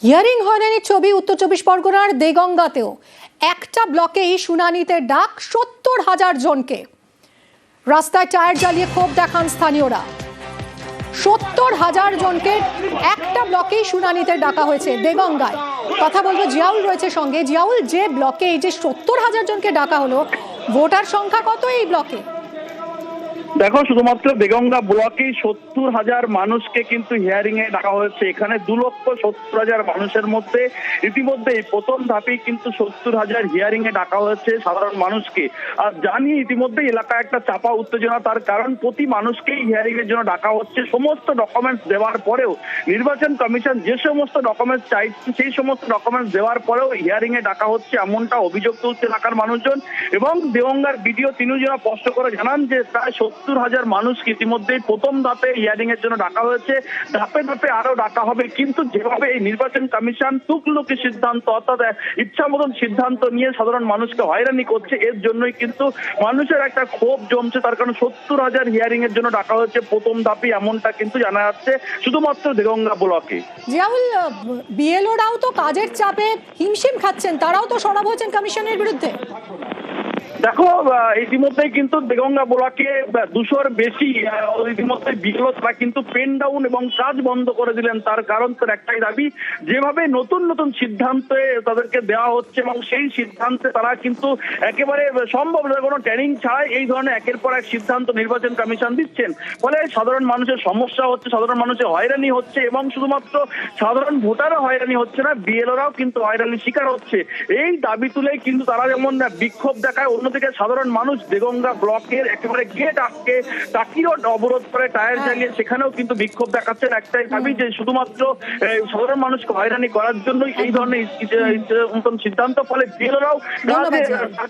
Hearing হয়রানির ছবি উত্তর চব্বিশ পরগনার দেগঙ্গাতেও একটা ব্লকেই শুনানিতে ডাক ৭০,০০০ জনকে। রাস্তায় টায়ার জ্বালিয়ে ক্ষোভ দেখান স্থানীয়রা। ৭০,০০০ জনকে একটা ব্লকেই শুনানিতে ডাকা হয়েছে দেগঙ্গায়। কথা বলবো, জিয়াউল রয়েছে সঙ্গে। জিয়াউল, যে ব্লকে এই যে ৭০,০০০ জনকে ডাকা হলো, ভোটার সংখ্যা কত এই ব্লকে? দেখো, শুধুমাত্র দেগঙ্গা ব্লকেই ৭০,০০০ মানুষকে কিন্তু হিয়ারিং এ ডাকা হয়েছে। এখানে ২,৭০,০০০ মানুষের মধ্যে ইতিমধ্যেই প্রথম ধাপেই কিন্তু ৭০,০০০ হিয়ারিং এ ডাকা হয়েছে সাধারণ মানুষকে। আর জানি ইতিমধ্যে এলাকায় একটা চাপা উত্তেজনা, তার কারণ প্রতি মানুষকেই হিয়ারিং এর জন্য ডাকা হচ্ছে। সমস্ত ডকুমেন্টস দেওয়ার পরেও নির্বাচন কমিশন যে সমস্ত ডকুমেন্টস চাইছে সেই সমস্ত ডকুমেন্টস দেওয়ার পরেও হিয়ারিং এ ডাকা হচ্ছে, এমনটা অভিযোগ তুলছে এলাকার মানুষজন। এবং দেগঙ্গার বিডিও তিনিও যেন স্পষ্ট করে জানান যে প্রায় ৭০,০০০ মানুষকে ইতিমধ্যেই প্রথম ধাপে হিয়ারিং এর জন্য ডাকা হয়েছে, ধাপে ধাপে আরো ডাকা হবে। কিন্তু যেভাবে এই নির্বাচন কমিশন তুকলুকি সিদ্ধান্ত, অর্থাৎ ইচ্ছা মতন সিদ্ধান্ত নিয়ে সাধারণ মানুষকে হয়রানি করছে, এর জন্যই কিন্তু মানুষের একটা ক্ষোভ জমছে। তার কারণ ৭০,০০০ হিয়ারিং এর জন্য ডাকা হয়েছে প্রথম ধাপে, এমনটা কিন্তু জানা যাচ্ছে শুধুমাত্র দেগঙ্গা ব্লকে। জিয়াউল, বিএলওরাও তো কাজের চাপে হিমশিম খাচ্ছেন, তারাও তো সরব হয়েছেন কমিশনের বিরুদ্ধে। দেখো, ইতিমধ্যেই কিন্তু দেগঙ্গা ব্লকে ২০০-র বেশি ইতিমধ্যে বিএলও তারা কিন্তু পেন ডাউন এবং কাজ বন্ধ করে দিলেন। তার কারণ তার একটাই দাবি, যেভাবে নতুন নতুন সিদ্ধান্তে তাদেরকে দেওয়া হচ্ছে এবং সেই সিদ্ধান্তে তারা কিন্তু একেবারে সম্ভব নয় কোনো ট্রেনিং ছাড়াই এই ধরনের একের পর এক সিদ্ধান্ত নির্বাচন কমিশন দিচ্ছেন। ফলে সাধারণ মানুষের সমস্যা হচ্ছে, সাধারণ মানুষের হয়রানি হচ্ছে এবং শুধুমাত্র সাধারণ ভোটারও হয়রানি হচ্ছে না, বিএলওরাও কিন্তু হয়রানির শিকার হচ্ছে। এই দাবি তুলেই কিন্তু তারা যেমন বিক্ষোভ দেখায়, অন্যদিকে সাধারণ মানুষ দেগঙ্গা ব্লকের একেবারে গেট আটকে টাকিও অবরোধ করে টায়ার জ্বালিয়ে সেখানেও কিন্তু বিক্ষোভ দেখাচ্ছেন। একটাই দাবি যে শুধুমাত্র সাধারণ মানুষকে হয়রানি করার জন্যই এই ধরনের নতুন সিদ্ধান্ত। ফলে বিএলওরাও ধন্যবাদ।